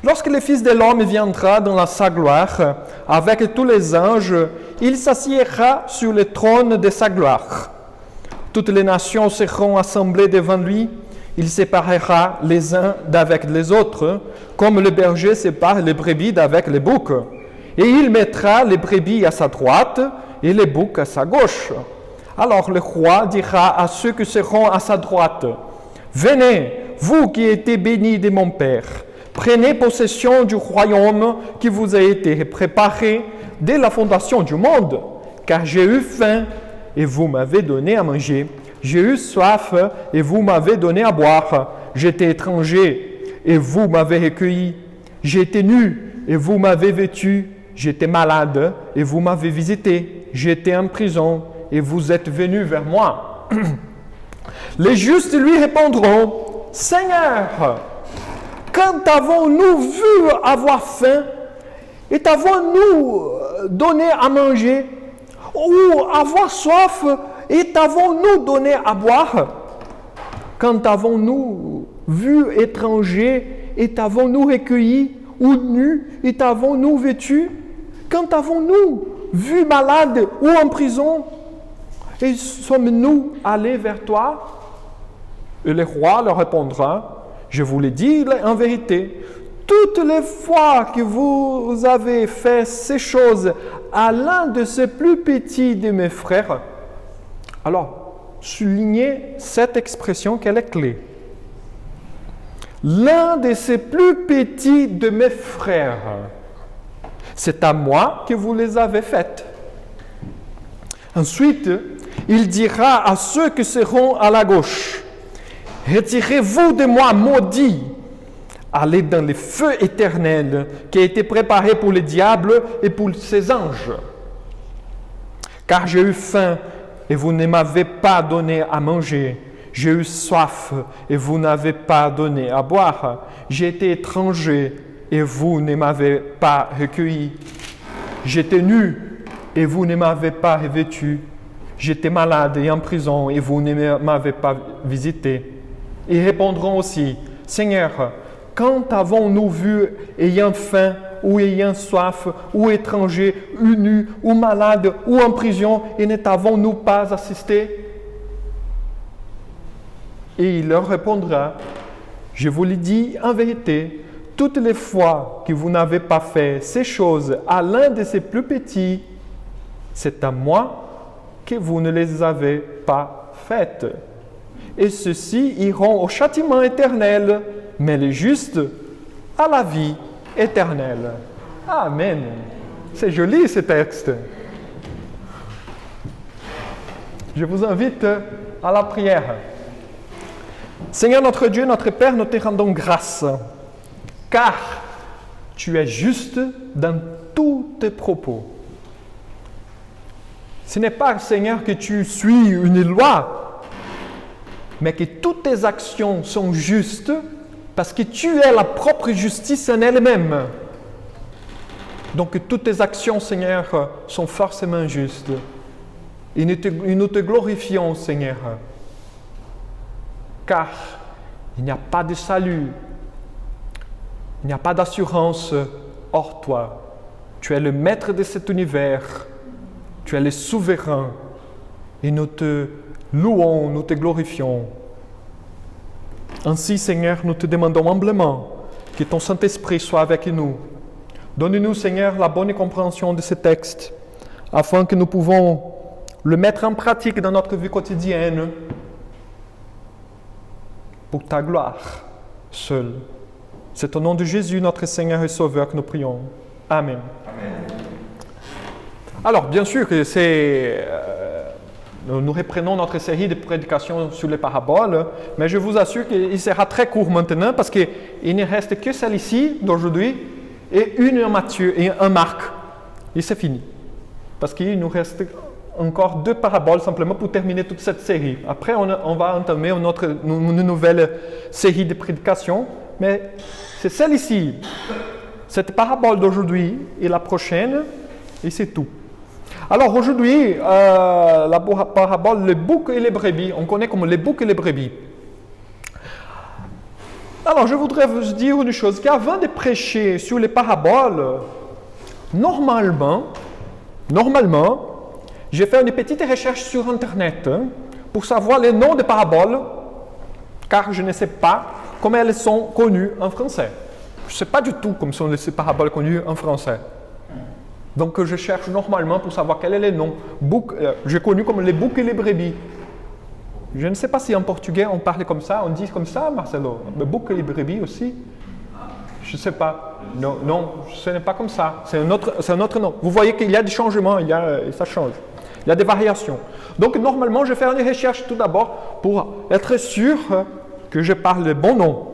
Lorsque le Fils de l'homme viendra dans sa gloire, avec tous les anges, il s'assiera sur le trône de sa gloire. Toutes les nations seront assemblées devant lui. Il séparera les uns d'avec les autres, comme le berger sépare les brebis d'avec les boucs. Et il mettra les brebis à sa droite et les boucs à sa gauche. Alors le roi dira à ceux qui seront à sa droite, « Venez, vous qui êtes bénis de mon Père, prenez possession du royaume qui vous a été préparé dès la fondation du monde, car j'ai eu faim et vous m'avez donné à manger. J'ai eu soif et vous m'avez donné à boire. J'étais étranger et vous m'avez recueilli. J'étais nu et vous m'avez vêtu. J'étais malade et vous m'avez visité. J'étais en prison et vous êtes venus vers moi. » Les justes lui répondront, « Seigneur, quand avons-nous vu avoir faim et t'avons-nous donné à manger, ou avoir soif et t'avons-nous donné à boire? Quand avons-nous vu étranger et t'avons-nous recueilli, ou nu et t'avons-nous vêtu? Quand avons-nous vu malade ou en prison et sommes-nous allés vers toi? » Et le roi leur répondra, « Je vous le dis en vérité, toutes les fois que vous avez fait ces choses à l'un de ces plus petits de mes frères, » alors, soulignez cette expression qu'elle est clé. L'un de ces plus petits de mes frères, c'est à moi que vous les avez faites. Ensuite, il dira à ceux qui seront à la gauche, « Retirez-vous de moi, maudits, allez dans le feu éternel qui a été préparé pour le diable et pour ses anges. Car j'ai eu faim et vous ne m'avez pas donné à manger. J'ai eu soif et vous n'avez pas donné à boire. J'ai été étranger et vous ne m'avez pas recueilli. J'étais nu et vous ne m'avez pas revêtu. J'étais malade et en prison et vous ne m'avez pas visité. » Ils répondront aussi, « Seigneur, quand avons-nous vu ayant faim ou ayant soif, ou étranger, ou nu, ou malade, ou en prison, et ne t'avons-nous pas assisté? » Et il leur répondra, « Je vous le dis en vérité, toutes les fois que vous n'avez pas fait ces choses à l'un de ces plus petits, c'est à moi que vous ne les avez pas faites. Et ceux-ci iront au châtiment éternel, mais les justes à la vie éternelle. » Amen. C'est joli ce texte. Je vous invite à la prière. Seigneur notre Dieu, notre Père, nous te rendons grâce, car tu es juste dans tous tes propos. Ce n'est pas, Seigneur, que tu suis une loi, mais que toutes tes actions sont justes parce que tu es la propre justice en elle-même. Donc toutes tes actions, Seigneur, sont forcément justes. Et nous te glorifions, Seigneur, car il n'y a pas de salut, il n'y a pas d'assurance hors toi. Tu es le maître de cet univers, tu es le souverain, et nous te louons, nous te glorifions. Ainsi, Seigneur, nous te demandons humblement que ton Saint-Esprit soit avec nous. Donne-nous, Seigneur, la bonne compréhension de ce texte, afin que nous pouvons le mettre en pratique dans notre vie quotidienne, pour ta gloire seule. C'est au nom de Jésus, notre Seigneur et Sauveur, que nous prions. Amen. Amen. Alors, bien sûr que nous reprenons notre série de prédications sur les paraboles, mais je vous assure qu'il sera très court maintenant parce qu'il ne reste que celle-ci d'aujourd'hui et une en Matthieu et un Marc. Et c'est fini. Parce qu'il nous reste encore 2 paraboles simplement pour terminer toute cette série. Après, on va entamer une nouvelle série de prédications, mais c'est celle-ci, cette parabole d'aujourd'hui et la prochaine, et c'est tout. Alors aujourd'hui, la parabole, les boucs et les brebis, on connaît comme les boucs et les brebis. Alors, je voudrais vous dire une chose, qu'avant de prêcher sur les paraboles, normalement, j'ai fait une petite recherche sur Internet pour savoir les noms des paraboles, car je ne sais pas comment elles sont connues en français. Je ne sais pas du tout comment sont ces paraboles connues en français. Donc, je cherche normalement pour savoir quel est le nom. J'ai connu comme les boucs et les brebis. Je ne sais pas si en portugais on parle comme ça, on dit comme ça, Marcelo. Le bouc et les brebis aussi. Je ne sais pas. Non, ce n'est pas comme ça. C'est un autre nom. Vous voyez qu'il y a des changements, ça change. Il y a des variations. Donc, normalement, je fais une recherche tout d'abord pour être sûr que je parle le bon nom.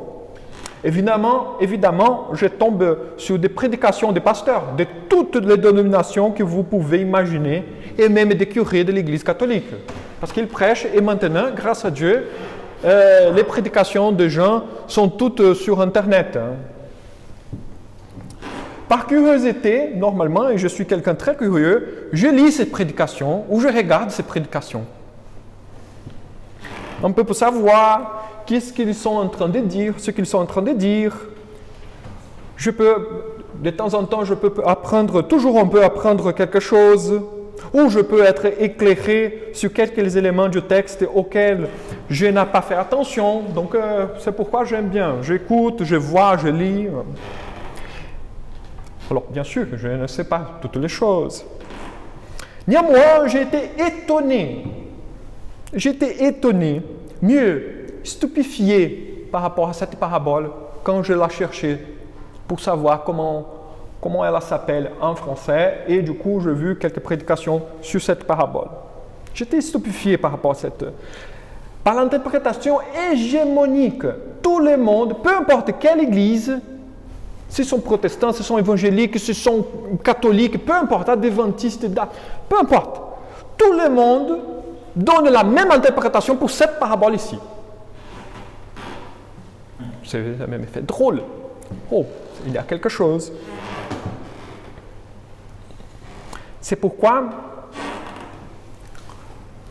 Évidemment, je tombe sur des prédications des pasteurs de toutes les dénominations que vous pouvez imaginer et même des curés de l'Église catholique. Parce qu'ils prêchent et maintenant, grâce à Dieu, les prédications des gens sont toutes sur Internet. Par curiosité, normalement, et je suis quelqu'un de très curieux, je lis ces prédications ou je regarde ces prédications. Un peu pour savoir qu'est-ce qu'ils sont en train de dire, ce qu'ils sont en train de dire. De temps en temps, toujours on peut apprendre quelque chose, ou je peux être éclairé sur quelques éléments du texte auxquels je n'ai pas fait attention. Donc, c'est pourquoi j'aime bien. J'écoute, je vois, je lis. Alors, bien sûr, je ne sais pas toutes les choses. Néanmoins, j'ai été étonné, mieux, stupéfié par rapport à cette parabole quand je la cherchais pour savoir comment elle s'appelle en français, et du coup, j'ai vu quelques prédications sur cette parabole. J'étais stupéfié par rapport à par l'interprétation hégémonique. Tout le monde, peu importe quelle église, s'ils sont protestants, s'ils sont évangéliques, s'ils sont catholiques, peu importe, adventistes, peu importe, tout le monde donne la même interprétation pour cette parabole ici. Ça a même effet drôle. Oh, il y a quelque chose. C'est pourquoi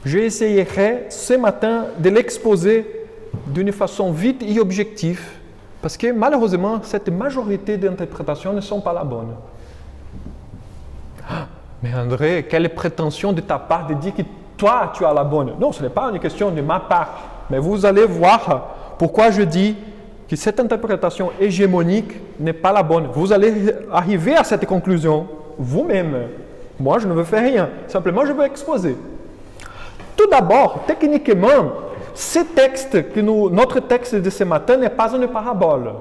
j'essayerai ce matin de l'exposer d'une façon vite et objective, parce que malheureusement, cette majorité d'interprétations ne sont pas la bonne. Ah, mais André, quelle prétention de ta part de dire que toi, tu as la bonne? Non, ce n'est pas une question de ma part. Mais vous allez voir pourquoi je dis que cette interprétation hégémonique n'est pas la bonne. Vous allez arriver à cette conclusion vous-même. Moi, je ne veux faire rien. Simplement, je veux exposer. Tout d'abord, techniquement, notre texte de ce matin n'est pas une parabole.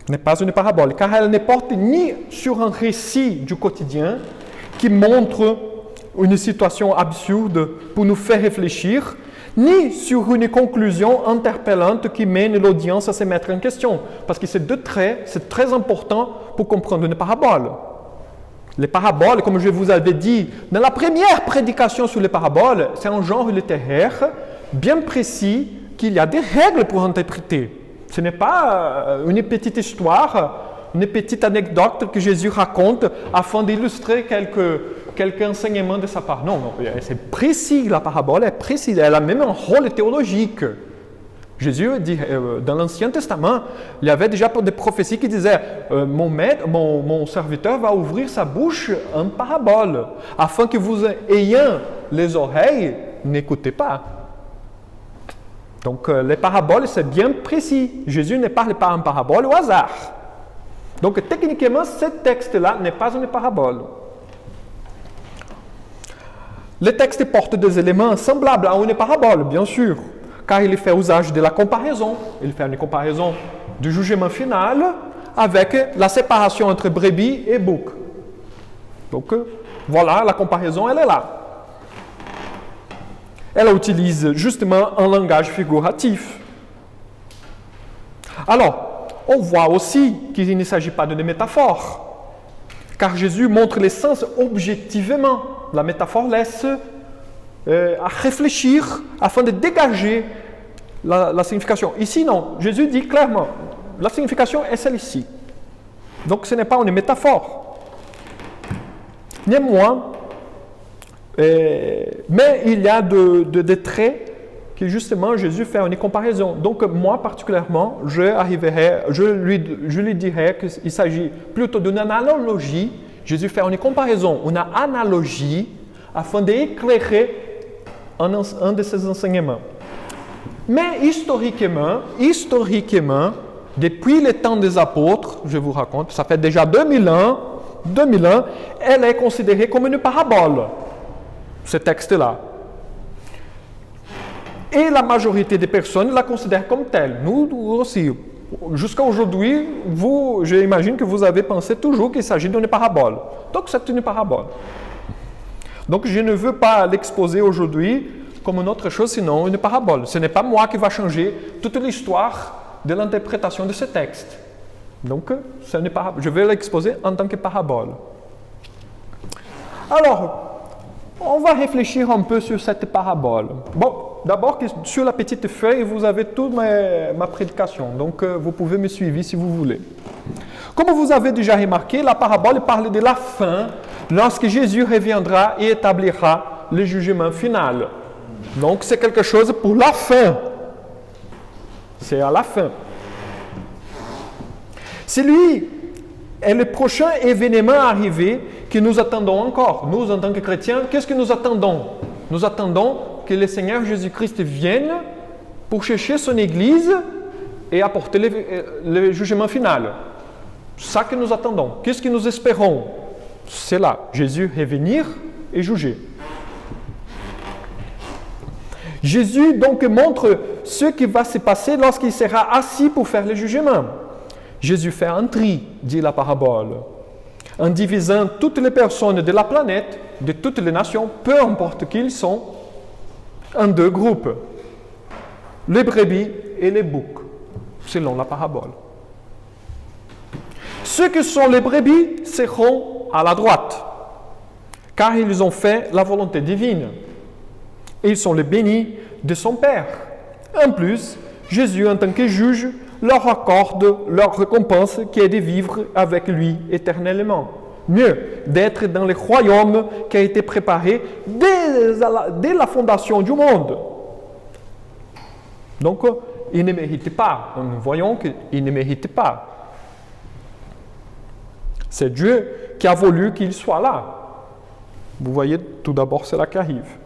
N'est pas une parabole, car elle ne porte ni sur un récit du quotidien qui montre une situation absurde pour nous faire réfléchir, ni sur une conclusion interpellante qui mène l'audience à se mettre en question. Parce que ces deux traits, c'est très important pour comprendre une parabole. Les paraboles, comme je vous avais dit, dans la première prédication sur les paraboles, c'est un genre littéraire bien précis qu'il y a des règles pour interpréter. Ce n'est pas une petite histoire, une petite anecdote que Jésus raconte afin d'illustrer quelques enseignements de sa part. Non, c'est précis, la parabole est précise, elle a même un rôle théologique. Jésus dit, dans l'Ancien Testament, il y avait déjà des prophéties qui disaient mon serviteur va ouvrir sa bouche en parabole, afin que vous ayant les oreilles, n'écoutez pas. Donc, les paraboles, c'est bien précis. Jésus ne parle pas en parabole au hasard. Donc, techniquement, ce texte-là n'est pas une parabole. Le texte porte des éléments semblables à une parabole, bien sûr, car il fait usage de la comparaison. Il fait une comparaison du jugement final avec la séparation entre brebis et bouc. Donc, voilà, la comparaison, elle est là. Elle utilise justement un langage figuratif. Alors, on voit aussi qu'il ne s'agit pas d'une métaphore, car Jésus montre les sens objectivement. La métaphore laisse à réfléchir afin de dégager la signification. Ici, non. Jésus dit clairement, la signification est celle-ci. Donc, ce n'est pas une métaphore. Néanmoins, mais il y a des traits que justement Jésus fait une comparaison. Donc moi particulièrement, je lui dirais qu'il s'agit plutôt d'une analogie. Jésus fait une comparaison, une analogie, afin d'éclairer un de ses enseignements. Mais historiquement, depuis le temps des apôtres, je vous raconte, ça fait déjà 2000 ans, elle est considérée comme une parabole, ce texte-là. Et la majorité des personnes la considèrent comme telle. Nous aussi. Jusqu'à aujourd'hui, j'imagine que vous avez pensé toujours qu'il s'agit d'une parabole. Donc, c'est une parabole. Donc, je ne veux pas l'exposer aujourd'hui comme une autre chose, sinon une parabole. Ce n'est pas moi qui va changer toute l'histoire de l'interprétation de ce texte. Donc, je vais l'exposer en tant que parabole. Alors, on va réfléchir un peu sur cette parabole. Bon, d'abord, sur la petite feuille, vous avez toute ma prédication. Donc, vous pouvez me suivre si vous voulez. Comme vous avez déjà remarqué, la parabole parle de la fin, lorsque Jésus reviendra et établira le jugement final. Donc, c'est quelque chose pour la fin. C'est à la fin. C'est lui est le prochain événement arrivé que nous attendons encore. Nous, en tant que chrétiens, qu'est-ce que nous attendons? Nous attendons que le Seigneur Jésus-Christ vienne pour chercher son Église et apporter le jugement final. C'est ça que nous attendons. Qu'est-ce que nous espérons? C'est là, Jésus revenir et juger. Jésus donc montre ce qui va se passer lorsqu'il sera assis pour faire le jugement. Jésus fait un tri, dit la parabole, en divisant toutes les personnes de la planète, de toutes les nations, peu importe qui ils sont, en deux groupes, les brebis et les boucs, selon la parabole. Ceux qui sont les brebis seront à la droite, car ils ont fait la volonté divine. Et ils sont les bénis de son Père. En plus, Jésus, en tant que juge, leur accorde leur récompense qui est de vivre avec lui éternellement. Mieux, d'être dans le royaume qui a été préparé dès la fondation du monde. Donc, il ne mérite pas. Nous voyons qu'il ne mérite pas. C'est Dieu qui a voulu qu'il soit là. Vous voyez, tout d'abord, c'est là qui arrive.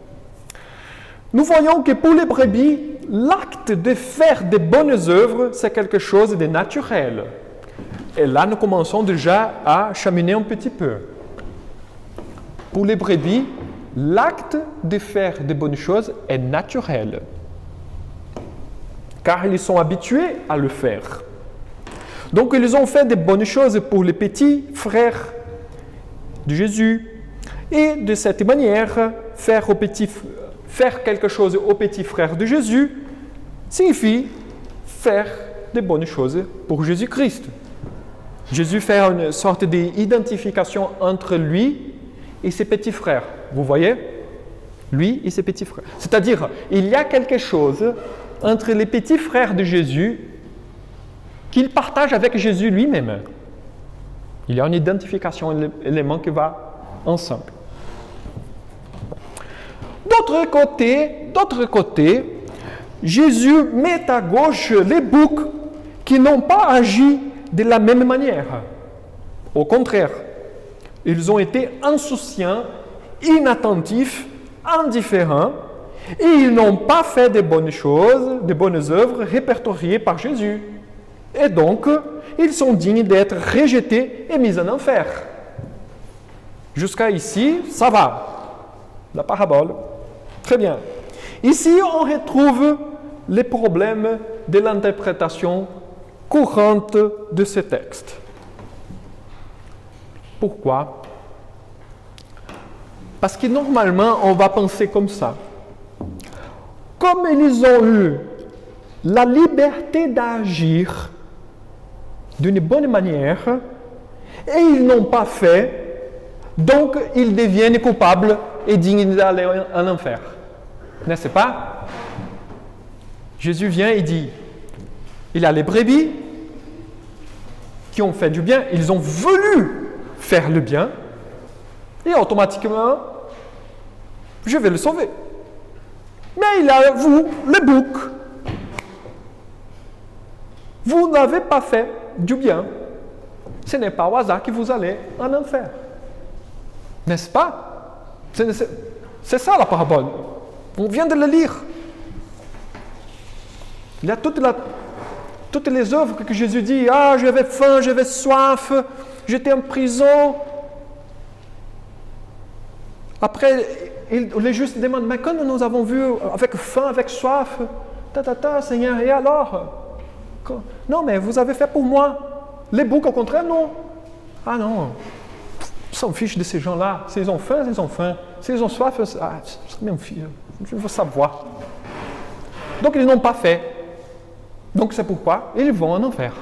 Nous voyons que pour les brebis, l'acte de faire de bonnes œuvres, c'est quelque chose de naturel. Et là, nous commençons déjà à cheminer un petit peu. Pour les brebis, l'acte de faire de bonnes choses est naturel. Car ils sont habitués à le faire. Donc, ils ont fait de bonnes choses pour les petits frères de Jésus. Et de cette manière, faire quelque chose aux petits frères de Jésus signifie faire de bonnes choses pour Jésus-Christ. Jésus fait une sorte d'identification entre lui et ses petits frères. Vous voyez? Lui et ses petits frères. C'est-à-dire, il y a quelque chose entre les petits frères de Jésus qu'il partage avec Jésus lui-même. Il y a une identification, un élément qui va ensemble. D'autre côté, Jésus met à gauche les boucs qui n'ont pas agi de la même manière. Au contraire, ils ont été insouciants, inattentifs, indifférents, et ils n'ont pas fait de bonnes choses, de bonnes œuvres répertoriées par Jésus. Et donc, ils sont dignes d'être rejetés et mis en enfer. Jusqu'à ici, ça va. La parabole. Très bien. Ici, on retrouve les problèmes de l'interprétation courante de ce texte. Pourquoi? Parce que normalement, on va penser comme ça. Comme ils ont eu la liberté d'agir d'une bonne manière et ils n'ont pas fait, donc ils deviennent coupables et dignes d'aller en enfer. N'est-ce pas? Jésus vient et dit, il y a les brebis qui ont fait du bien, ils ont voulu faire le bien, et automatiquement, je vais le sauver. Mais il y a vous, les boucs. Vous n'avez pas fait du bien. Ce n'est pas au hasard que vous allez en enfer. N'est-ce pas? C'est ça la parabole. On vient de le lire. Il y a toutes les œuvres que Jésus dit. Ah, j'avais faim, j'avais soif, j'étais en prison. Après, les justes demandent, mais quand nous avons vu avec faim, avec soif, Seigneur, et alors? Non, mais vous avez fait pour moi. Les boucs, au contraire, non. Ah non, on s'en fiche de ces gens-là. S'ils ont faim, ils ont faim. S'ils ont soif, c'est même je veux savoir. Donc, ils n'ont pas fait. Donc, c'est pourquoi ils vont en enfer.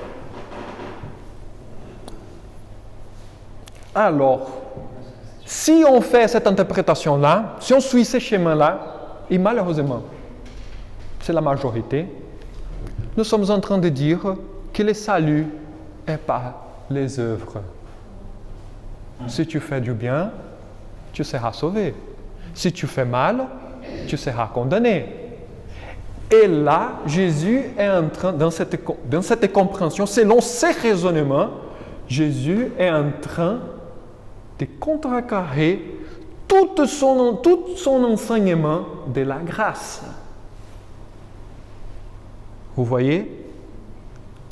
Alors, si on fait cette interprétation-là, si on suit ces schémas-là, et malheureusement, c'est la majorité, nous sommes en train de dire que le salut est par les œuvres. Si tu fais du bien, tu seras sauvé. Si tu fais mal, tu seras condamné. Et là, Jésus est en train, dans cette compréhension, selon ses raisonnements, Jésus est en train de contrecarrer tout son enseignement de la grâce. Vous voyez?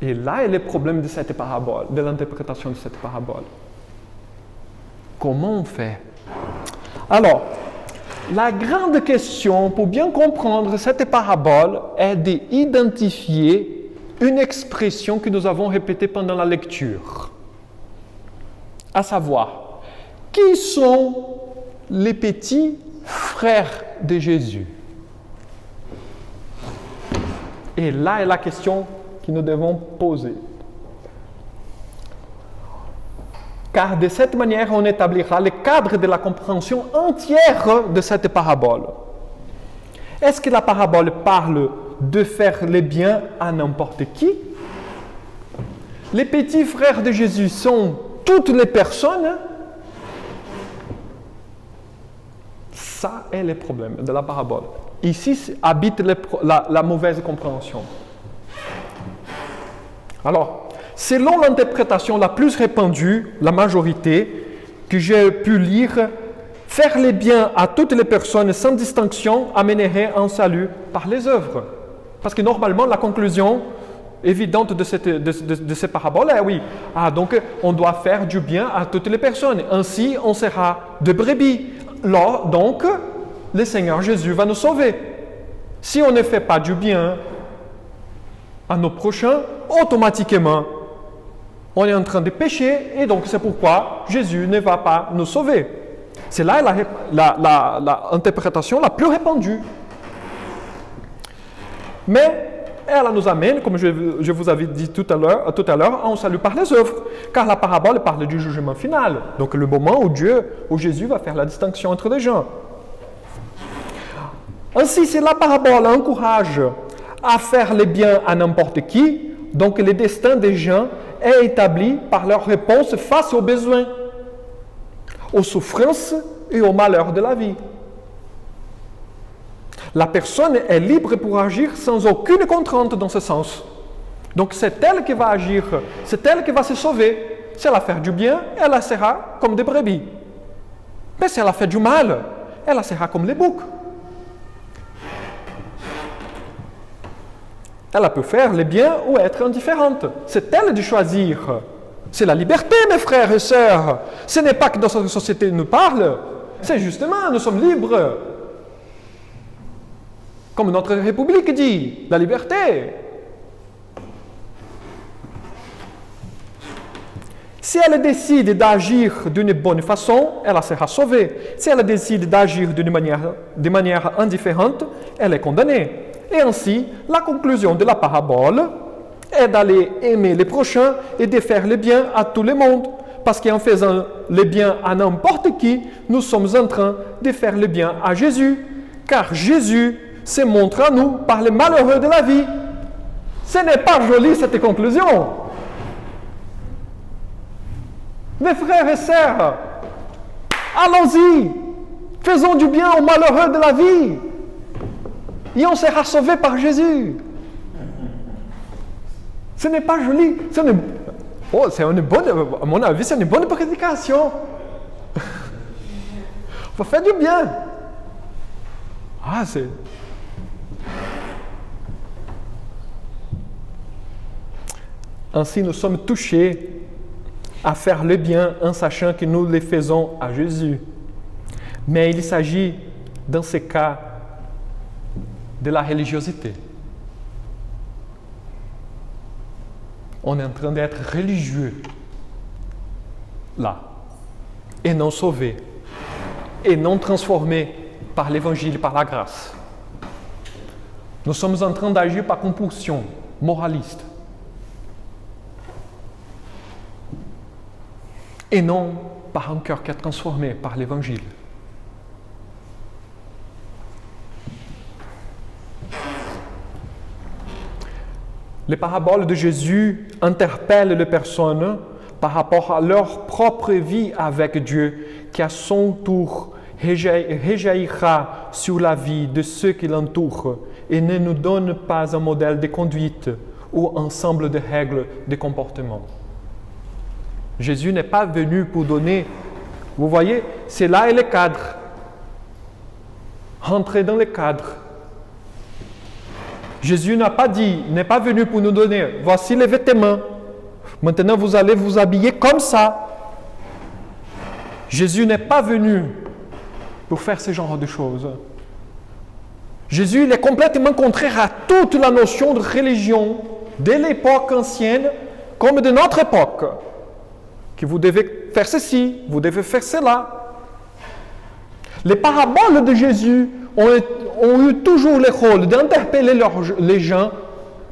Et là est le problème de cette parabole, de l'interprétation de cette parabole. Comment on fait? Alors, la grande question pour bien comprendre cette parabole est d'identifier une expression que nous avons répétée pendant la lecture. À savoir, qui sont les petits frères de Jésus? Et là est la question que nous devons poser. Car de cette manière, on établira le cadre de la compréhension entière de cette parabole. Est-ce que la parabole parle de faire le bien à n'importe qui? Les petits frères de Jésus sont toutes les personnes? Ça est le problème de la parabole. Ici habite la mauvaise compréhension. Alors, selon l'interprétation la plus répandue, la majorité, que j'ai pu lire, faire le bien à toutes les personnes sans distinction amènerait un salut par les œuvres. Parce que normalement, la conclusion évidente de ces paraboles est oui. Ah, donc on doit faire du bien à toutes les personnes. Ainsi, on sera de brebis. Là, donc, le Seigneur Jésus va nous sauver. Si on ne fait pas du bien à nos prochains, automatiquement, on est en train de pécher et donc c'est pourquoi Jésus ne va pas nous sauver. C'est là l'interprétation la plus répandue. Mais elle nous amène, comme je vous avais dit tout à l'heure, à un salut par les œuvres, car la parabole parle du jugement final, donc le moment où Jésus va faire la distinction entre les gens. Ainsi, si la parabole encourage à faire le bien à n'importe qui, donc le destin des gens est établi par leur réponse face aux besoins, aux souffrances et aux malheurs de la vie. La personne est libre pour agir sans aucune contrainte dans ce sens. Donc c'est elle qui va agir, c'est elle qui va se sauver. Si elle a fait du bien, elle sera comme des brebis. Mais si elle a fait du mal, elle sera comme les boucs. Elle peut faire le bien ou être indifférente. C'est elle de choisir. C'est la liberté, mes frères et sœurs. Ce n'est pas que dans notre société nous parle. C'est justement, nous sommes libres. Comme notre République dit, la liberté. Si elle décide d'agir d'une bonne façon, elle sera sauvée. Si elle décide d'agir de manière indifférente, elle est condamnée. Et ainsi, la conclusion de la parabole est d'aller aimer les prochains et de faire le bien à tout le monde. Parce qu'en faisant le bien à n'importe qui, nous sommes en train de faire le bien à Jésus. Car Jésus se montre à nous par les malheureux de la vie. Ce n'est pas joli cette conclusion. Mes frères et sœurs, allons-y, faisons du bien aux malheureux de la vie. et on sera sauvé par Jésus. Ce n'est pas joli. À mon avis, c'est une bonne prédication. Il faut faire du bien. Ainsi, nous sommes touchés à faire le bien en sachant que nous le faisons à Jésus. Mais il s'agit, dans ces cas, de la religiosité. On est en train d'être religieux, là, et non sauvé, et non transformé par l'Évangile, par la grâce. Nous sommes en train d'agir par compulsion moraliste, et non par un cœur qui est transformé par l'Évangile. Les paraboles de Jésus interpellent les personnes par rapport à leur propre vie avec Dieu, qui à son tour rejaillira sur la vie de ceux qui l'entourent et ne nous donne pas un modèle de conduite ou un ensemble de règles de comportement. Jésus n'est pas venu pour donner, vous voyez, c'est là le cadre. Rentrez dans le cadre. Jésus n'est pas venu pour nous donner, voici les vêtements. Maintenant, vous allez vous habiller comme ça. Jésus n'est pas venu pour faire ce genre de choses. Jésus, il est complètement contraire à toute la notion de religion de l'époque ancienne comme de notre époque. Que vous devez faire ceci, vous devez faire cela. Les paraboles de Jésus ont eu toujours le rôle d'interpeller les gens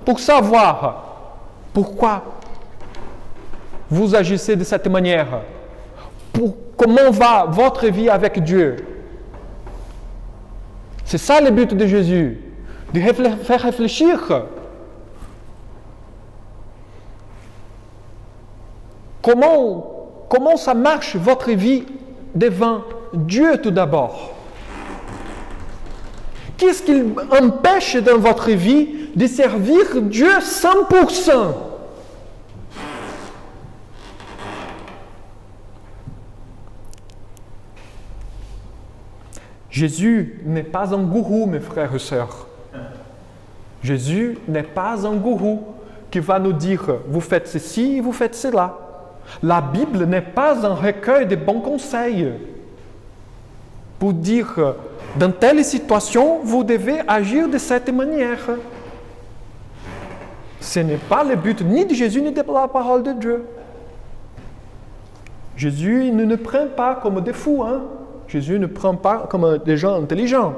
pour savoir pourquoi vous agissez de cette manière. Comment va votre vie avec Dieu? C'est ça le but de Jésus, de faire réfléchir. Comment ça marche votre vie devant Dieu tout d'abord? Qu'est-ce qui empêche dans votre vie de servir Dieu 100%? Jésus n'est pas un gourou, mes frères et sœurs. Jésus n'est pas un gourou qui va nous dire « vous faites ceci, vous faites cela ». La Bible n'est pas un recueil de bons conseils pour dire « dans telle situation, vous devez agir de cette manière ». Ce n'est pas le but ni de Jésus ni de la parole de Dieu. Jésus il ne nous prend pas comme des fous, hein? Jésus ne prend pas comme des gens intelligents.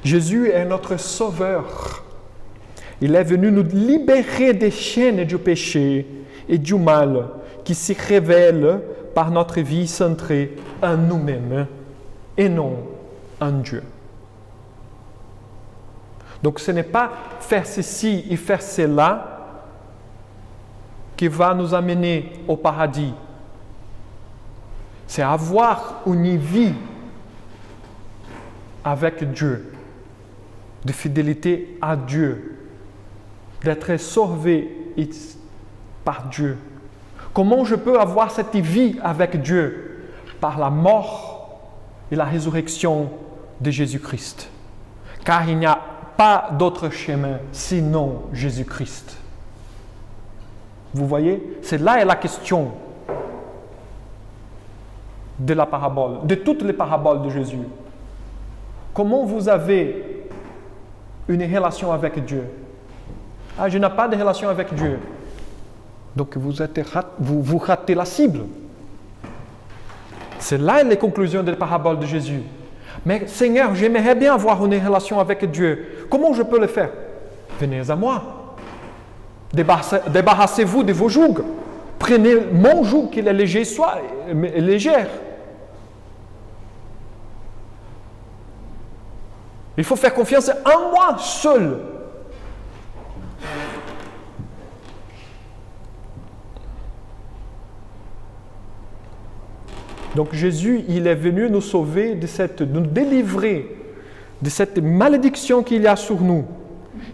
Jésus est notre sauveur. Il est venu nous libérer des chaînes du péché et du mal qui se révèlent par notre vie centrée en nous-mêmes et non en Dieu. Donc ce n'est pas faire ceci et faire cela qui va nous amener au paradis. C'est avoir une vie avec Dieu, de fidélité à Dieu, d'être sauvé par Dieu. Comment je peux avoir cette vie avec Dieu? Par la mort et la résurrection de Jésus-Christ. Car il n'y a pas d'autre chemin sinon Jésus-Christ. Vous voyez? C'est là la question de la parabole, de toutes les paraboles de Jésus. Comment vous avez une relation avec Dieu? Je n'ai pas de relation avec Dieu. Donc vous ratez la cible. C'est là les conclusions des paraboles de Jésus. Mais Seigneur, j'aimerais bien avoir une relation avec Dieu. Comment je peux le faire? Venez à moi. Débarrassez-vous de vos jougs. Prenez mon joug qu'il est léger, soit légère. Il faut faire confiance en moi seul. Donc Jésus, il est venu nous sauver nous délivrer de cette malédiction qu'il y a sur nous,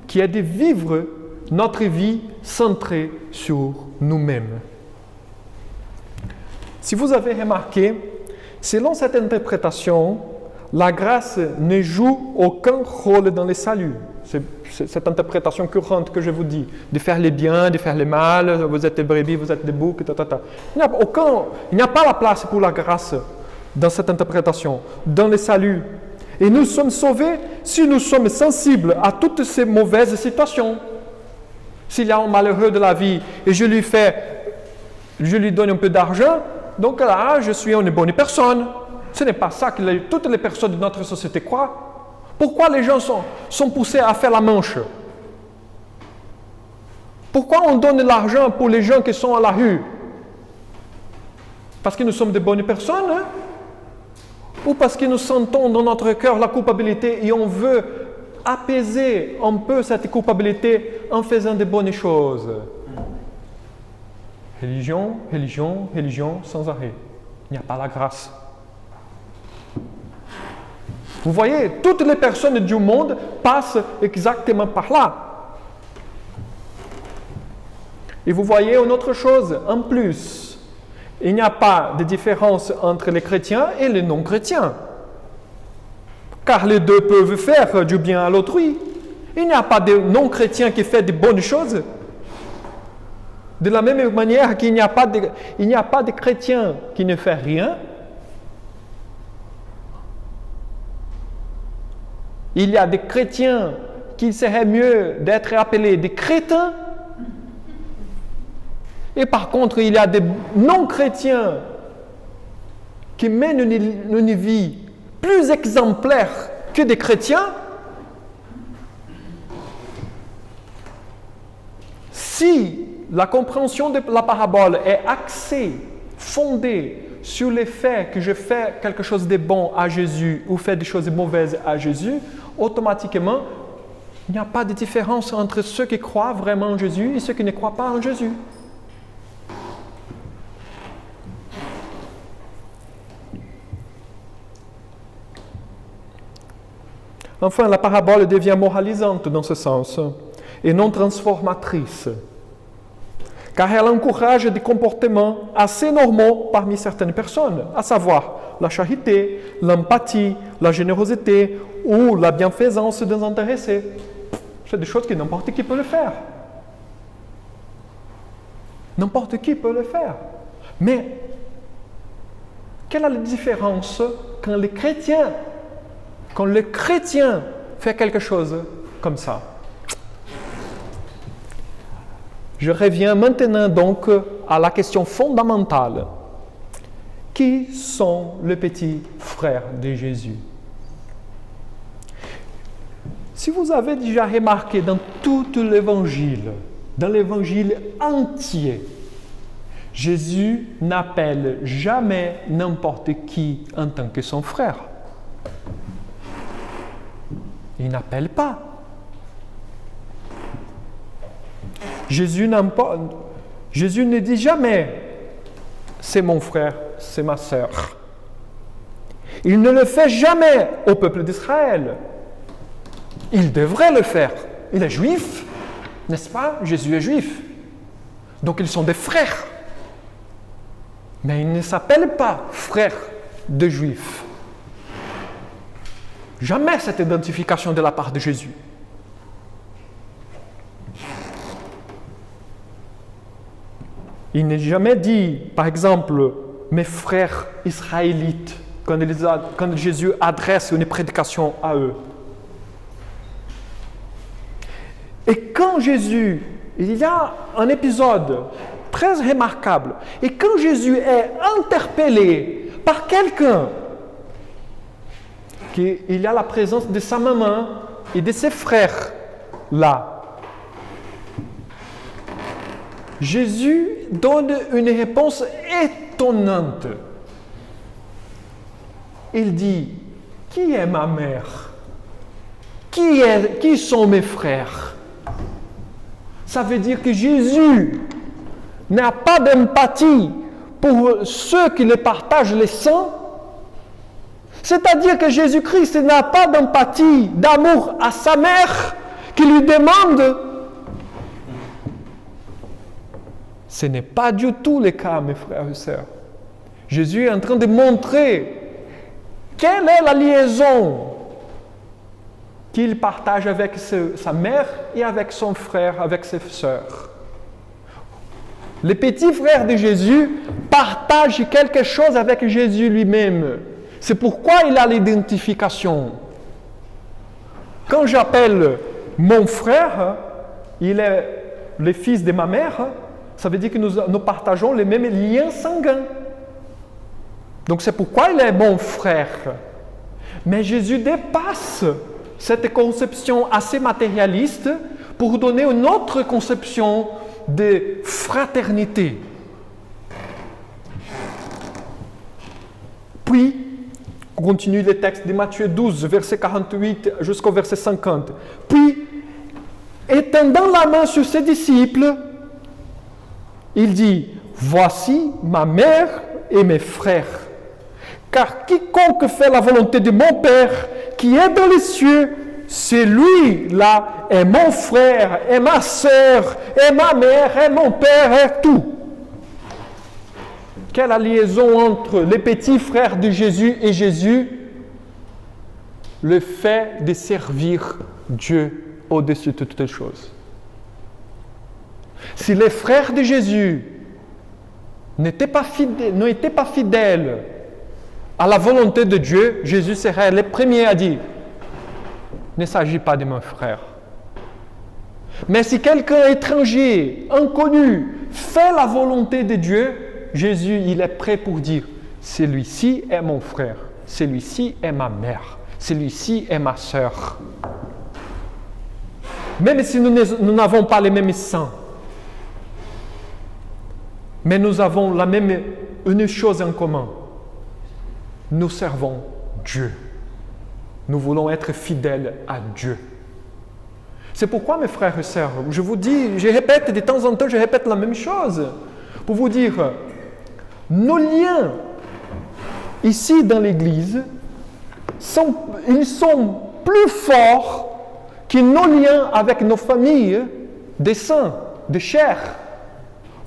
qui est de vivre notre vie centrée sur nous-mêmes. Si vous avez remarqué, selon cette interprétation, la grâce ne joue aucun rôle dans le salut. C'est cette interprétation courante que je vous dis, de faire les biens, de faire le mal, vous êtes des brebis, vous êtes des boucs, Il n'y a pas la place pour la grâce dans cette interprétation, dans le salut. Et nous sommes sauvés si nous sommes sensibles à toutes ces mauvaises situations. S'il y a un malheureux de la vie et je lui donne un peu d'argent, donc là, je suis une bonne personne. Ce n'est pas ça que toutes les personnes de notre société croient. Pourquoi les gens sont poussés à faire la manche? Pourquoi on donne de l'argent pour les gens qui sont à la rue? Parce que nous sommes de bonnes personnes, hein? Ou parce que nous sentons dans notre cœur la culpabilité et on veut apaiser un peu cette culpabilité en faisant de bonnes choses? Religion, religion, religion sans arrêt. Il n'y a pas la grâce. Vous voyez, toutes les personnes du monde passent exactement par là. Et vous voyez une autre chose, en plus, il n'y a pas de différence entre les chrétiens et les non-chrétiens. Car les deux peuvent faire du bien à l'autrui. Il n'y a pas de non-chrétien qui fait de bonnes choses. De la même manière qu'il n'y a pas de chrétien qui ne fait rien. Il y a des chrétiens qu'il serait mieux d'être appelés des crétins. Et par contre, il y a des non-chrétiens qui mènent une vie plus exemplaire que des chrétiens. Si la compréhension de la parabole est axée, fondée sur le fait que je fais quelque chose de bon à Jésus ou fais des choses mauvaises à Jésus, automatiquement, il n'y a pas de différence entre ceux qui croient vraiment en Jésus et ceux qui ne croient pas en Jésus. Enfin, la parabole devient moralisante dans ce sens et non transformatrice, car elle encourage des comportements assez normaux parmi certaines personnes, à savoir la charité, l'empathie, la générosité ou la bienfaisance désintéressée. C'est des choses que n'importe qui peut le faire. N'importe qui peut le faire. Mais, quelle est la différence quand le chrétien fait quelque chose comme ça? Je reviens maintenant donc à la question fondamentale. Qui sont les petits frères de Jésus? Si vous avez déjà remarqué dans tout l'évangile, dans l'évangile entier, Jésus n'appelle jamais n'importe qui en tant que son frère. Il n'appelle pas. Jésus ne dit jamais « c'est mon frère, c'est ma sœur ». Il ne le fait jamais au peuple d'Israël. Il devrait le faire. Il est juif, n'est-ce pas? Jésus est juif. Donc ils sont des frères. Mais ils ne s'appellent pas frères de juifs. Jamais cette identification de la part de Jésus. Il n'est jamais dit, par exemple, mes frères israélites, quand Jésus adresse une prédication à eux. Et quand Jésus, il y a un épisode très remarquable, et quand Jésus est interpellé par quelqu'un, qu'il y a la présence de sa maman et de ses frères là, Jésus donne une réponse étonnante. Il dit, qui est ma mère? Qui sont mes frères? Ça veut dire que Jésus n'a pas d'empathie pour ceux qui le partagent le sang. C'est-à-dire que Jésus-Christ n'a pas d'empathie, d'amour à sa mère qui lui demande. Ce n'est pas du tout le cas, mes frères et sœurs. Jésus est en train de montrer quelle est la liaison qu'il partage avec sa mère et avec son frère, avec ses sœurs. Les petits frères de Jésus partagent quelque chose avec Jésus lui-même. C'est pourquoi il a l'identification. Quand j'appelle mon frère, il est le fils de ma mère, ça veut dire que nous partageons les mêmes liens sanguins. Donc c'est pourquoi il est mon frère. Mais Jésus dépasse cette conception assez matérialiste pour donner une autre conception de fraternité. Puis, on continue le texte de Matthieu 12, verset 48 jusqu'au verset 50. Puis, étendant la main sur ses disciples, il dit, « Voici ma mère et mes frères. Car quiconque fait la volonté de mon Père qui est dans les cieux, celui-là est mon frère, est ma sœur, est ma mère, est mon père, est tout. » Quelle est la liaison entre les petits frères de Jésus et Jésus? Le fait de servir Dieu au-dessus de toutes les choses. Si les frères de Jésus n'étaient pas fidèles à la volonté de Dieu, Jésus serait le premier à dire, « Ne s'agit pas de mon frère. » Mais si quelqu'un étranger, inconnu, fait la volonté de Dieu, Jésus, il est prêt pour dire, « Celui-ci est mon frère, celui-ci est ma mère, celui-ci est ma sœur. » Même si nous n'avons pas les mêmes sangs, mais nous avons une chose en commun. Nous servons Dieu. Nous voulons être fidèles à Dieu. C'est pourquoi, mes frères et sœurs, je vous dis, je répète de temps en temps, je répète la même chose, pour vous dire, nos liens ici dans l'Église, ils sont plus forts que nos liens avec nos familles des saints, de chair.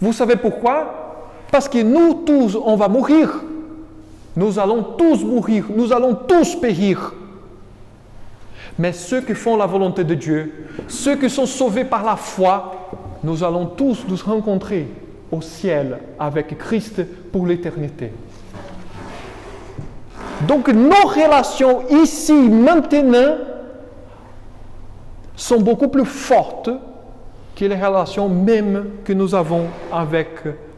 Vous savez pourquoi? Parce que nous tous, on va mourir. Nous allons tous mourir, nous allons tous périr. Mais ceux qui font la volonté de Dieu, ceux qui sont sauvés par la foi, nous allons tous nous rencontrer au ciel avec Christ pour l'éternité. Donc nos relations ici, maintenant, sont beaucoup plus fortes que les relations même que nous avons avec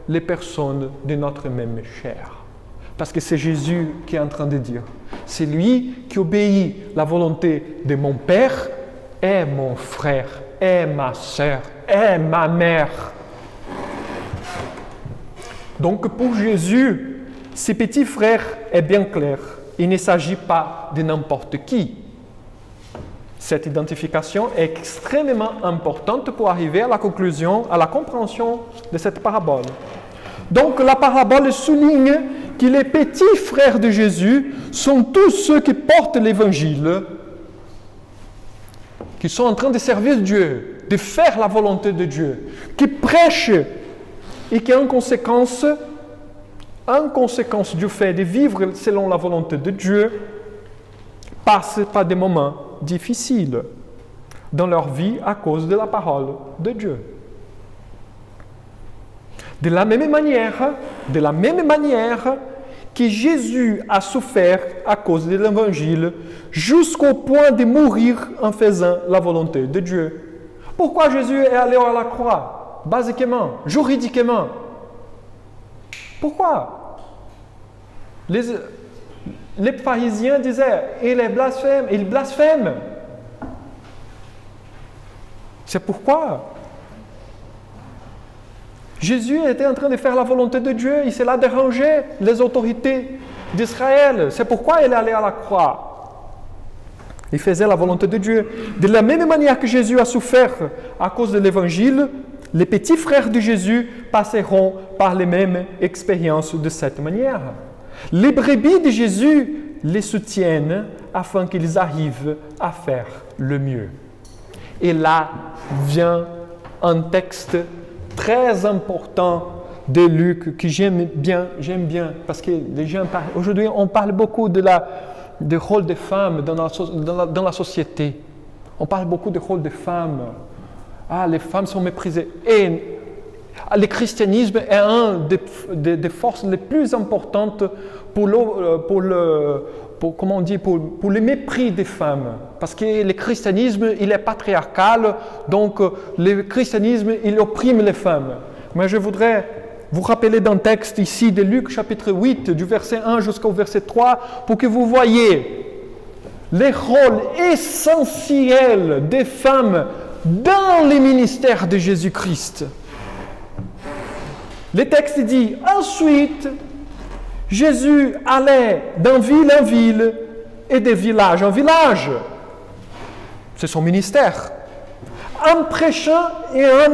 les personnes de notre même chair. Parce que c'est Jésus qui est en train de dire, c'est lui qui obéit à la volonté de mon Père, est mon frère, est ma sœur, est ma mère. Donc pour Jésus, ce petit frère est bien clair. Il ne s'agit pas de n'importe qui. Cette identification est extrêmement importante pour arriver à la conclusion, à la compréhension de cette parabole. Donc la parabole souligne que les petits frères de Jésus sont tous ceux qui portent l'évangile, qui sont en train de servir Dieu, de faire la volonté de Dieu, qui prêchent et qui en conséquence du fait de vivre selon la volonté de Dieu, passent par des moments difficiles dans leur vie à cause de la parole de Dieu. De la même manière que Jésus a souffert à cause de l'Évangile jusqu'au point de mourir en faisant la volonté de Dieu. Pourquoi Jésus est allé à la croix? Basiquement, juridiquement. Pourquoi? Les pharisiens disaient, il blasphème. C'est pourquoi Jésus était en train de faire la volonté de Dieu, il s'est là dérangé les autorités d'Israël. C'est pourquoi il est allé à la croix. Il faisait la volonté de Dieu. De la même manière que Jésus a souffert à cause de l'Évangile, les petits frères de Jésus passeront par les mêmes expériences de cette manière. Les brebis de Jésus les soutienne afin qu'ils arrivent à faire le mieux. Et là vient un texte très important de Luc que j'aime bien, parce que les gens aujourd'hui on parle beaucoup du rôle des femmes dans la société. On parle beaucoup du rôle des femmes. Ah, les femmes sont méprisées. Et le christianisme est une des forces les plus importantes pour le mépris des femmes. Parce que le christianisme, il est patriarcal, donc le christianisme, il opprime les femmes. Mais je voudrais vous rappeler d'un texte ici de Luc chapitre 8, du verset 1 jusqu'au verset 3, pour que vous voyez les rôles essentiels des femmes dans les ministères de Jésus-Christ. Le texte dit, ensuite, Jésus allait d'un ville en ville et de village en village. C'est son ministère. En prêchant et en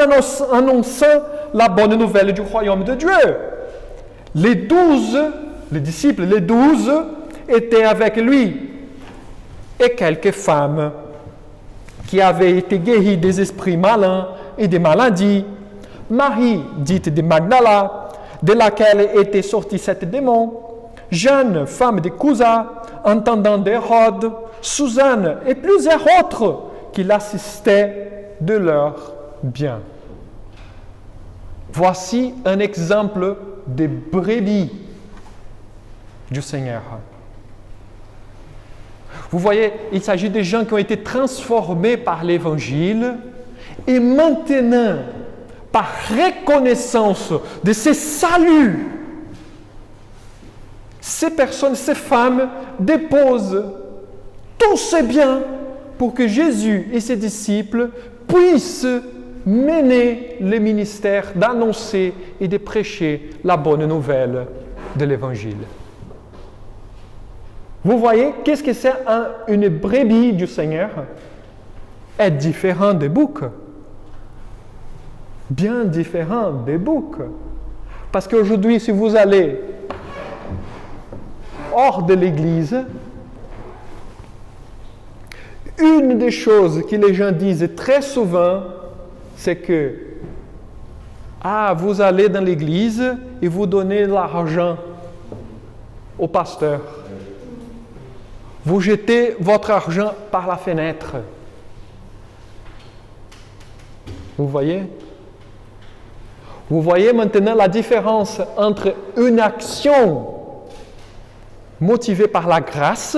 annonçant la bonne nouvelle du royaume de Dieu. Les 12 étaient avec lui et quelques femmes qui avaient été guéries des esprits malins et des maladies. Marie, dite de Magdala, de laquelle était sorti sept démons, Jeanne, femme de Cousa, intendant d'Hérode, Suzanne et plusieurs autres qui l'assistaient de leur bien. Voici un exemple des brebis du Seigneur. Vous voyez, il s'agit de gens qui ont été transformés par l'Évangile et maintenant, par reconnaissance de ces saluts, ces personnes, ces femmes déposent tous ces biens pour que Jésus et ses disciples puissent mener le ministère d'annoncer et de prêcher la bonne nouvelle de l'Évangile. Vous voyez, qu'est-ce que c'est une brebis du Seigneur? Est différent des boucs. Bien différent des boucs. Parce qu'aujourd'hui, si vous allez hors de l'église, une des choses que les gens disent très souvent, c'est que vous allez dans l'église et vous donnez l'argent au pasteur. Vous jetez votre argent par la fenêtre. Vous voyez? Vous voyez maintenant la différence entre une action motivée par la grâce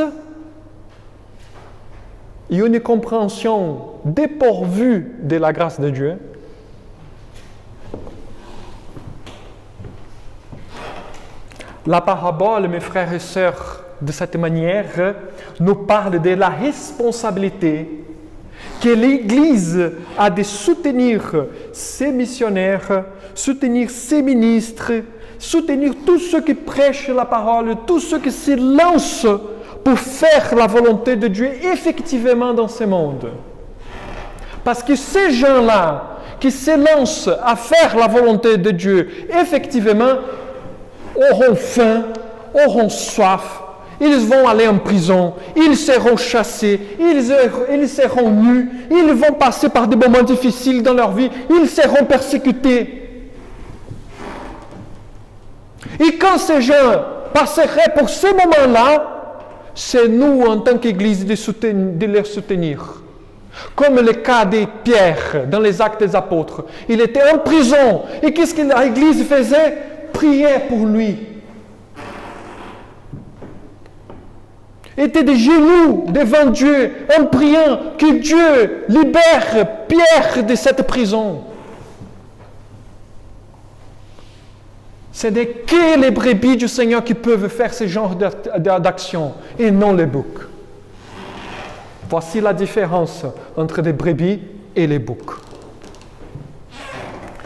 et une compréhension dépourvue de la grâce de Dieu. La parabole, mes frères et sœurs, de cette manière, nous parle de la responsabilité que l'Église a de soutenir ses missionnaires, soutenir ses ministres, soutenir tous ceux qui prêchent la parole, tous ceux qui se lancent pour faire la volonté de Dieu effectivement dans ce monde. Parce que ces gens-là qui se lancent à faire la volonté de Dieu effectivement auront faim, auront soif, ils vont aller en prison, ils seront chassés, ils seront nus, ils vont passer par des moments difficiles dans leur vie, ils seront persécutés. Et quand ces gens passeraient pour ces moments-là, c'est nous, en tant qu'Église, de les soutenir. Comme le cas de Pierre dans les Actes des Apôtres. Il était en prison. Et qu'est-ce que l'Église faisait? Priait pour lui. Était des genoux devant Dieu en priant que Dieu libère Pierre de cette prison. Ce n'est que les brebis du Seigneur qui peuvent faire ce genre d'action et non les boucs. Voici la différence entre les brebis et les boucs.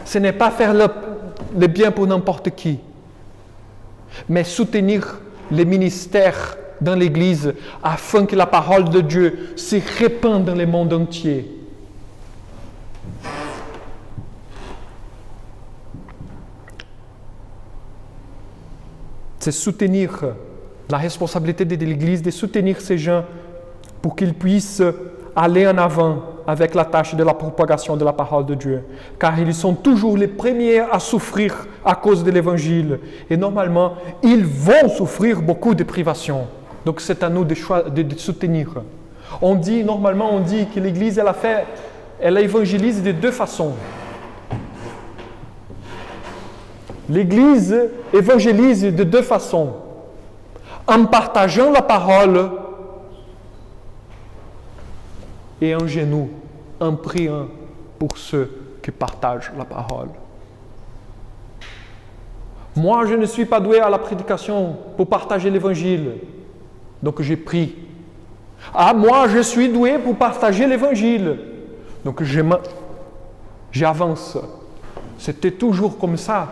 Ce n'est pas faire le bien pour n'importe qui, mais soutenir les ministères dans l'Église afin que la parole de Dieu se répande dans le monde entier. C'est soutenir La responsabilité de l'Église de soutenir ces gens pour qu'ils puissent aller en avant avec la tâche de la propagation de la parole de Dieu. Car ils sont toujours les premiers à souffrir à cause de l'Évangile. Et normalement, ils vont souffrir beaucoup de privations. Donc c'est à nous de soutenir. Normalement, on dit que l'Église, elle évangélise de deux façons. L'Église évangélise de deux façons. En partageant la parole et en genoux, en priant pour ceux qui partagent la parole. Moi, je ne suis pas doué à la prédication pour partager l'Évangile, donc j'ai prie. Ah, moi, je suis doué pour partager l'Évangile, donc j'avance. C'était toujours comme ça.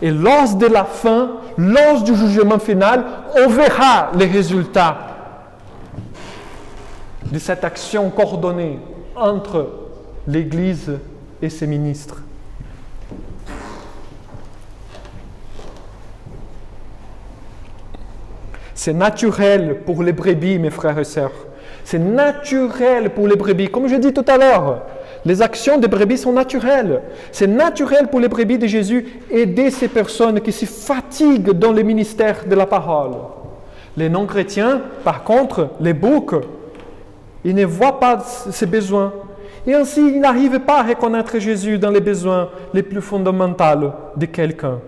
Et lors de la fin, lors du jugement final, on verra les résultats de cette action coordonnée entre l'Église et ses ministres. C'est naturel pour les brebis, mes frères et sœurs. C'est naturel pour les brebis. Comme je dis tout à l'heure, les actions des brebis sont naturelles. C'est naturel pour les brebis de Jésus aider ces personnes qui se fatiguent dans le ministère de la parole. Les non-chrétiens, par contre, les boucs, ils ne voient pas ces besoins. Et ainsi, ils n'arrivent pas à reconnaître Jésus dans les besoins les plus fondamentaux de quelqu'un,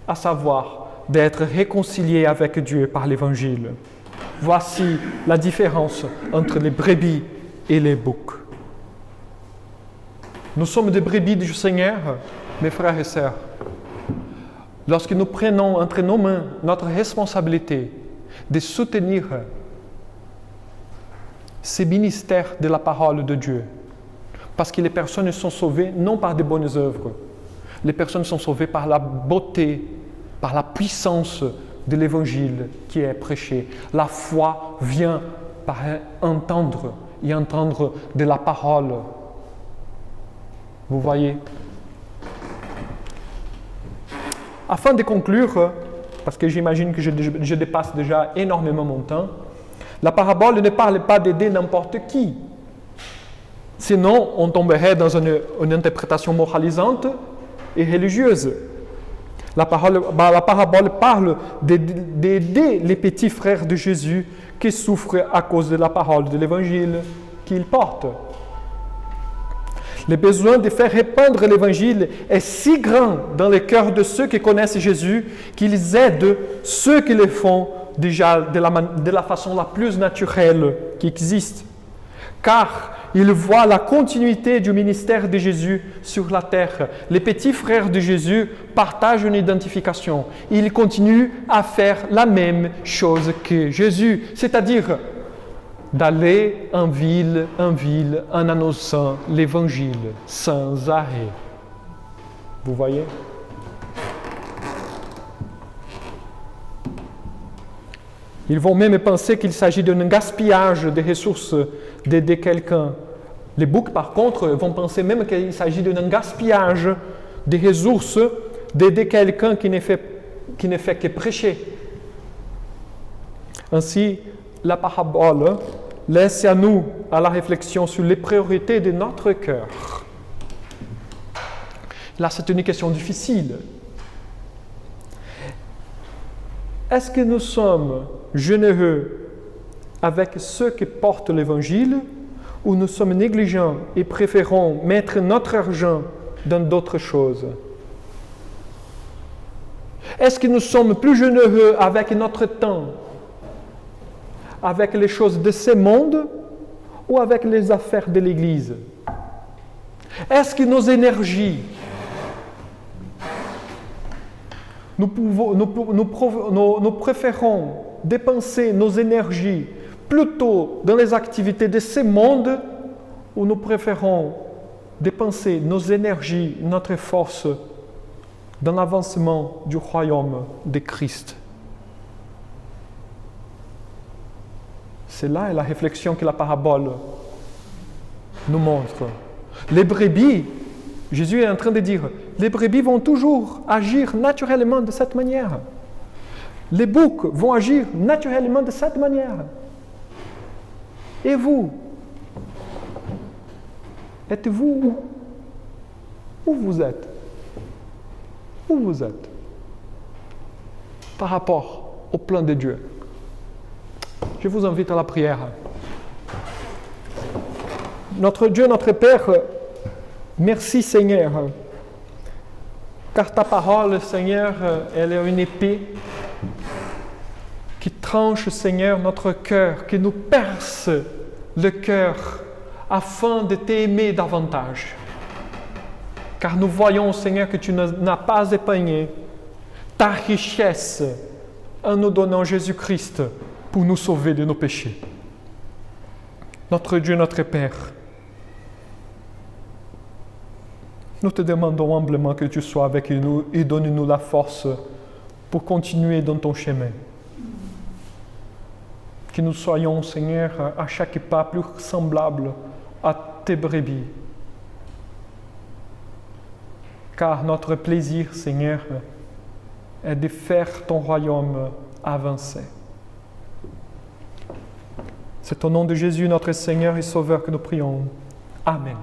à savoir d'être réconcilié avec Dieu par l'Évangile. Voici la différence entre les brebis et les boucs. Nous sommes des brebis du Seigneur, mes frères et sœurs. Lorsque nous prenons entre nos mains notre responsabilité de soutenir ces ministères de la parole de Dieu, parce que les personnes sont sauvées non par de bonnes œuvres, les personnes sont sauvées par la beauté, par la puissance de l'Évangile qui est prêché. La foi vient par entendre et entendre de la parole. Vous voyez? Afin de conclure, parce que j'imagine que je dépasse déjà énormément mon temps, la parabole ne parle pas d'aider n'importe qui. Sinon, on tomberait dans une interprétation moralisante et religieuse. La parabole parle d'aider les petits frères de Jésus qui souffrent à cause de la parole de l'Évangile qu'ils portent. Le besoin de faire répandre l'Évangile est si grand dans le cœur de ceux qui connaissent Jésus qu'ils aident ceux qui le font déjà de la façon la plus naturelle qui existe. Car ils voient la continuité du ministère de Jésus sur la terre. Les petits frères de Jésus partagent une identification. Ils continuent à faire la même chose que Jésus, c'est-à-dire d'aller en ville en annonçant l'Évangile sans arrêt. Vous voyez? Ils vont même penser qu'il s'agit d'un gaspillage de ressources d'aider quelqu'un. Les boucs, par contre, vont penser même qu'il s'agit d'un gaspillage de ressources d'aider quelqu'un qui ne fait que prêcher. Ainsi, la parabole laisse à nous à la réflexion sur les priorités de notre cœur. Là, c'est une question difficile. Est-ce que nous sommes généreux avec ceux qui portent l'Évangile ou nous sommes négligents et préférons mettre notre argent dans d'autres choses? Est-ce que nous sommes plus généreux avec notre temps, avec les choses de ce monde ou avec les affaires de l'Église? Est-ce que nos énergies, nous préférons dépenser nos énergies plutôt dans les activités de ce monde ou nous préférons dépenser nos énergies, notre force dans l'avancement du royaume de Christ? C'est là la réflexion que la parabole nous montre. Les brebis, Jésus est en train de dire, les brebis vont toujours agir naturellement de cette manière. Les boucs vont agir naturellement de cette manière. Et vous? Êtes-vous où vous êtes? Où vous êtes par rapport au plan de Dieu? Je vous invite à la prière. Notre Dieu, notre Père, merci Seigneur, car ta parole, Seigneur, elle est une épée qui tranche, Seigneur, notre cœur, qui nous perce le cœur afin de t'aimer davantage. Car nous voyons, Seigneur, que tu n'as pas épargné ta richesse en nous donnant Jésus-Christ pour nous sauver de nos péchés. Notre Dieu, notre Père, nous te demandons humblement que tu sois avec nous et donne-nous la force pour continuer dans ton chemin. Que nous soyons, Seigneur, à chaque pas plus semblables à tes brebis. Car notre plaisir, Seigneur, est de faire ton royaume avancer. C'est au nom de Jésus, notre Seigneur et Sauveur, que nous prions. Amen.